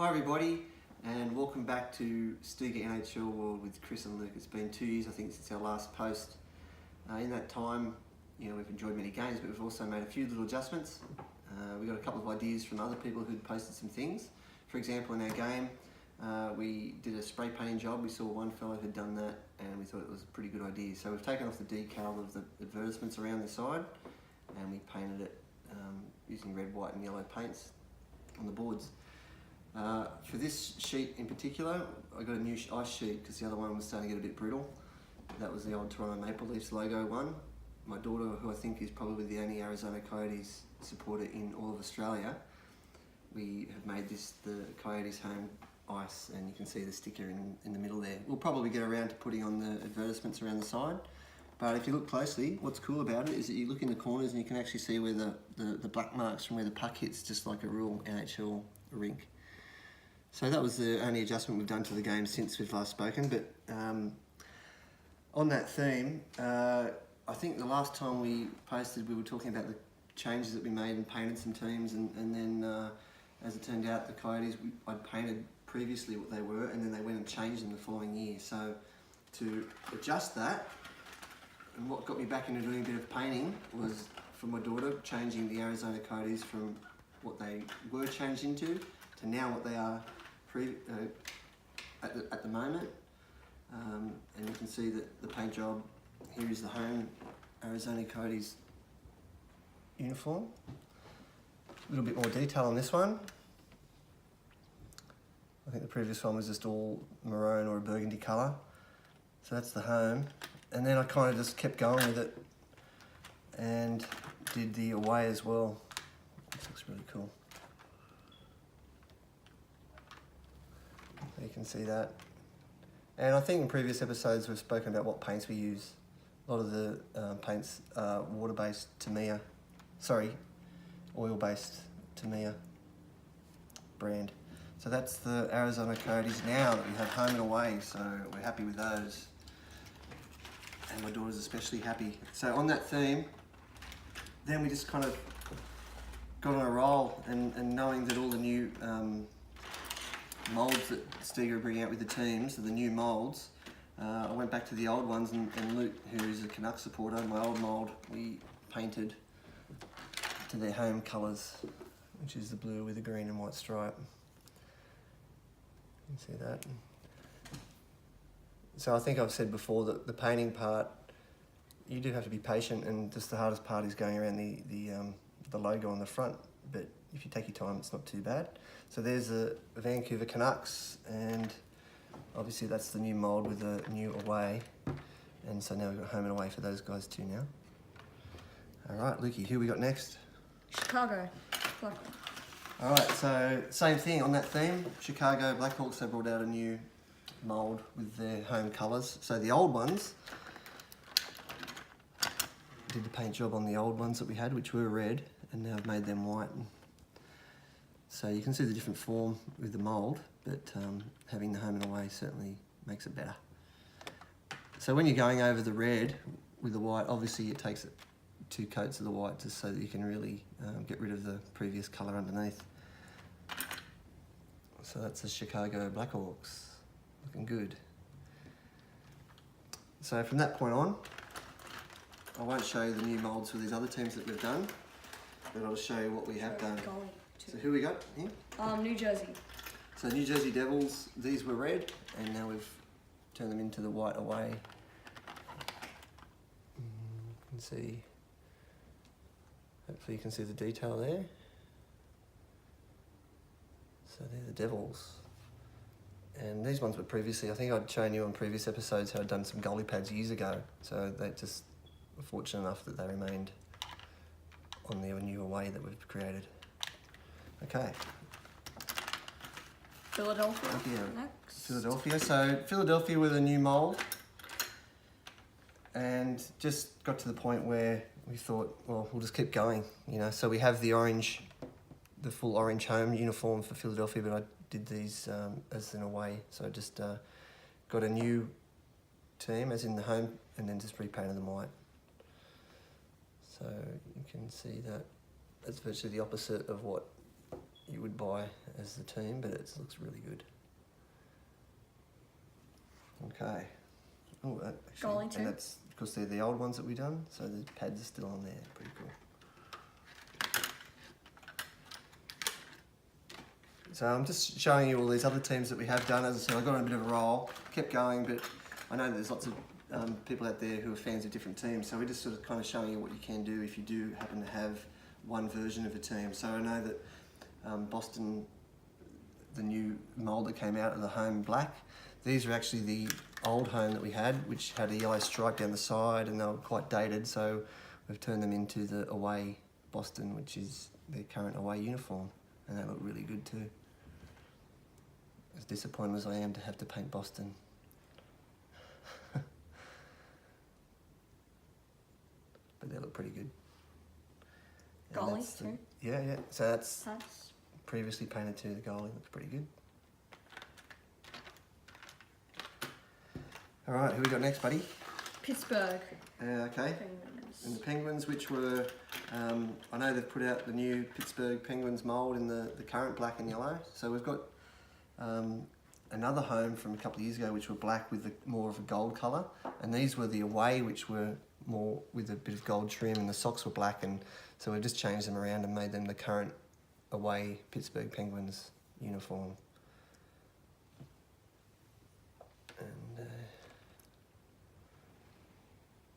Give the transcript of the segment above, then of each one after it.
Hi everybody, and welcome back to Stiga NHL World with Chris and Luke. It's been 2 years, I think, since our last post. In that time, we've enjoyed many games, but we've also made a few little adjustments. We got a couple of ideas from other people who'd posted some things. For example, in our game, we did a spray painting job. We saw one fellow who'd done that, and we thought it was a pretty good idea. So we've taken off the decal of the advertisements around the side, and we painted it using red, white, and yellow paints on the boards. For this sheet in particular, I got a new ice sheet because the other one was starting to get a bit brittle. That was the old Toronto Maple Leafs logo one. My daughter, who I think is probably the only Arizona Coyotes supporter in all of Australia, we have made this the Coyotes home ice, and you can see the sticker in the middle there. We'll probably get around to putting on the advertisements around the side, but if you look closely, what's cool about it is that you look in the corners and you can actually see where the black marks from where the puck hits, just like a real NHL rink. So that was the only adjustment we've done to the game since we've last spoken. But on that theme, I think the last time we posted, we were talking about the changes that we made and painted some teams, and then as it turned out, the Coyotes, I'd painted previously what they were, and then they went and changed them the following year. So to adjust that, and what got me back into doing a bit of painting was, for my daughter, changing the Arizona Coyotes from what they were changed into to now what they are at the moment, and you can see that the paint job here is the home Arizona Coyotes uniform. A little bit more detail on this one. I think the previous one was just all maroon or a burgundy colour, so that's the home. And then I kind of just kept going with it and did the away as well. This looks really cool. You can see that. And I think in previous episodes we've spoken about what paints we use. A lot of the paints are water-based Tamiya, oil-based Tamiya brand. So that's the Arizona Coyotes now that we have home and away, so we're happy with those. And my daughter's especially happy. So on that theme, then we just kind of got on a roll, and knowing that all the new moulds that Stiga are bringing out with the teams, the new moulds, I went back to the old ones, and Luke, who is a Canucks supporter, my old mould, we painted to their home colours, which is the blue with the green and white stripe. You can see that. So I think I've said before that the painting part, you do have to be patient, and just the hardest part is going around the logo on the front, but if you take your time, it's not too bad. So there's the Vancouver Canucks, and obviously that's the new mould with the new away. And so now we've got home and away for those guys too now. All right, Lukey, who we got next? Chicago Blackhawks. All right, so same thing on that theme. Chicago Blackhawks have brought out a new mould with their home colours. So the old ones, did the paint job on the old ones that we had, which were red, and now I've made them white. So you can see the different form with the mould, but having the home and away certainly makes it better. So when you're going over the red with the white, obviously it takes 2 coats of the white just so that you can really get rid of the previous colour underneath. So that's the Chicago Blackhawks, looking good. So from that point on, I won't show you the new moulds for these other teams that we've done, but I'll show you what we have done. So who we got here? New Jersey. So New Jersey Devils, these were red, and now we've turned them into the white away. You can see, hopefully you can see the detail there. So they're the Devils. And these ones were previously, I think I'd shown you on previous episodes how I'd done some goalie pads years ago. So they just were fortunate enough that they remained on the new away that we've created. Okay. Philadelphia next. Philadelphia. So Philadelphia with a new mould, and just got to the point where we thought, well, we'll just keep going, So we have the orange, the full orange home uniform for Philadelphia, but I did these as an away. So I just got a new team, as in the home, and then just repainted them white. So you can see that that's virtually the opposite of what you would buy as the team, but it looks really good. Okay. Oh, that actually, Goalie too. and that's because they're the old ones that we've done, so the pads are still on there. Pretty cool. So I'm just showing you all these other teams that we have done. As I said, I got on a bit of a roll, kept going, but I know there's lots of people out there who are fans of different teams. So we're just sort of kind of showing you what you can do if you do happen to have one version of a team. So I know that Boston, the new mould that came out of the home black, these are actually the old home that we had, which had a yellow stripe down the side, and they were quite dated. So we've turned them into the away Boston, which is their current away uniform, and they look really good too. As disappointed as I am to have to paint Boston. But they look pretty good. And Goalie that's too. Yeah. So that's Pads. previously painted to the goalie. Looks pretty good. All right, who we got next, buddy? Pittsburgh Okay. Penguins. And the Penguins, which were, I know they've put out the new Pittsburgh Penguins mould in the current black and yellow. So we've got another home from a couple of years ago, which were black with more of a gold colour. And these were the away, which were more with a bit of gold trim, and the socks were black. And so we've just changed them around and made them the current away Pittsburgh Penguins uniform. And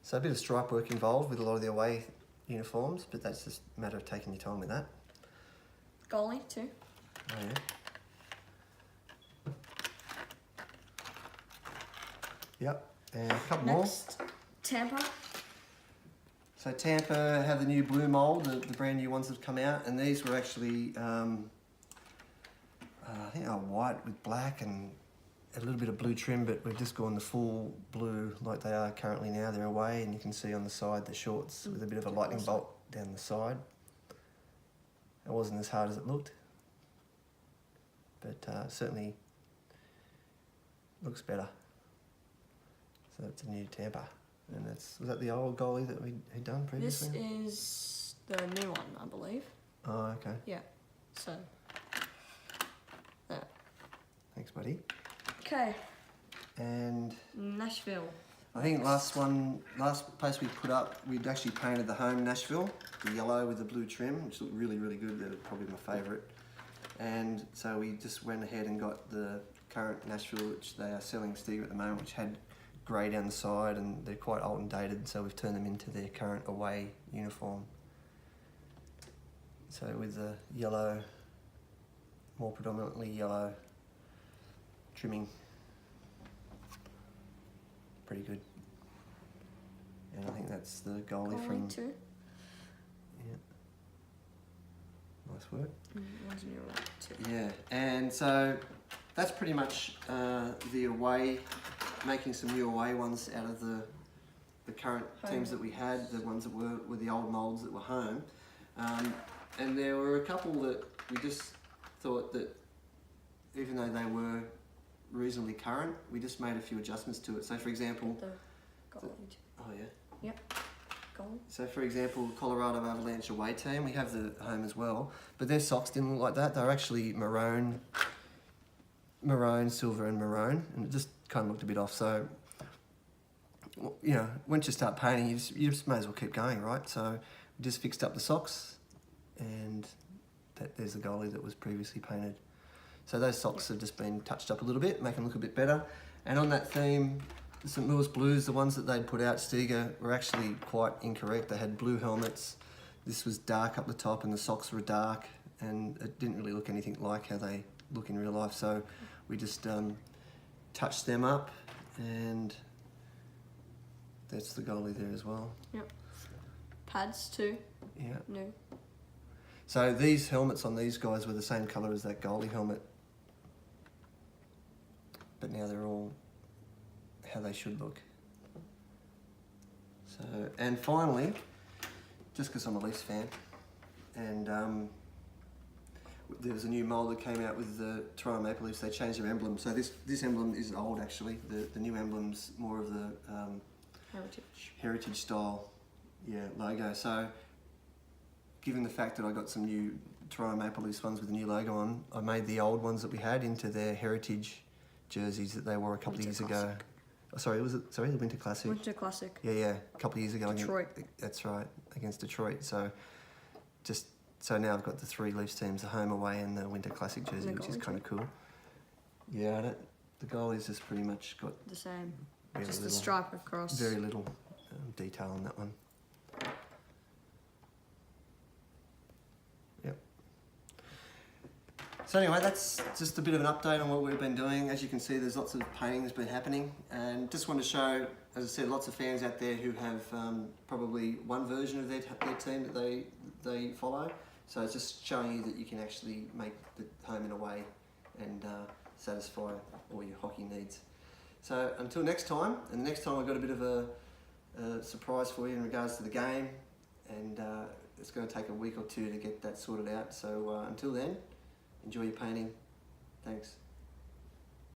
so a bit of stripe work involved with a lot of the away uniforms, but that's just a matter of taking your time with that. Goalie too. Oh yeah. Yep, and a couple more. Next, Tampa. So Tampa have the new blue mould, the brand new ones that have come out, and these were actually, I think they were white with black and a little bit of blue trim, but we've just gone the full blue like they are currently now. They're away, and you can see on the side the shorts with a bit of a lightning bolt down the side. It wasn't as hard as it looked, but certainly looks better. So that's a new Tampa, and was that the old goalie that we had done previously? This is the new one, I believe. Oh, okay. Yeah. So. There. Thanks, buddy. Okay. And Nashville. I think last place we put up, we'd actually painted the home Nashville, the yellow with the blue trim, which looked really, really good. They're probably my favourite. And so we just went ahead and got the current Nashville, which they are selling Stiga at the moment, which had grey down the side, and they're quite old and dated, so we've turned them into their current away uniform. So with the yellow, more predominantly yellow trimming. Pretty good. And I think that's the goalie from... too. Yeah. Nice work. One's new one too. Yeah, and so that's pretty much the away, making some new away ones out of the current teams that we had, the ones that were the old moulds that were home. And there were a couple that we just thought that even though they were reasonably current, we just made a few adjustments to it. So for example... The goalie. Oh yeah? Yep. Goalie. So for example, Colorado Avalanche away team, we have the home as well, but their socks didn't look like that. They were actually maroon, silver and maroon, and it just kind of looked a bit off. So, you know, once you start painting, you just may as well keep going, right? So we just fixed up the socks, and there's the goalie that was previously painted. So those socks have just been touched up a little bit, make them look a bit better. And on that theme, the St. Louis Blues, the ones that they'd put out, Stiga, were actually quite incorrect. They had blue helmets. This was dark up the top and the socks were dark, and it didn't really look anything like how they look in real life. So we just touched them up, and that's the goalie there as well. Yep. Pads too. Yeah. New. So these helmets on these guys were the same colour as that goalie helmet, but now they're all how they should look. So, and finally, just because I'm a Leafs fan, and there was a new mould that came out with the Toronto Maple Leafs. They changed their emblem. So this emblem is old actually. The new emblem's more of the heritage style, yeah, logo. So given the fact that I got some new Toronto Maple Leafs ones with the new logo on. I made the old ones that we had into their heritage jerseys that they wore a couple of years Winter ago. Classic. Oh, sorry, was it? Sorry, the Winter Classic. Winter Classic. Yeah, a couple of years ago. Detroit. That's right, against Detroit. So now I've got the 3 Leafs teams, the home, away, and the Winter Classic jersey, which is kind of cool. Yeah, the goalie's just pretty much got The same. very Just the little, stripe across. very little detail on that one. Yep. So anyway, that's just a bit of an update on what we've been doing. As you can see, there's lots of painting that's been happening, and just want to show, as I said, lots of fans out there who have probably one version of their team that they follow. So it's just showing you that you can actually make the home and away and satisfy all your hockey needs. So until next time, and next time I've got a bit of a surprise for you in regards to the game, and it's going to take a week or 2 to get that sorted out. So until then, enjoy your painting. Thanks.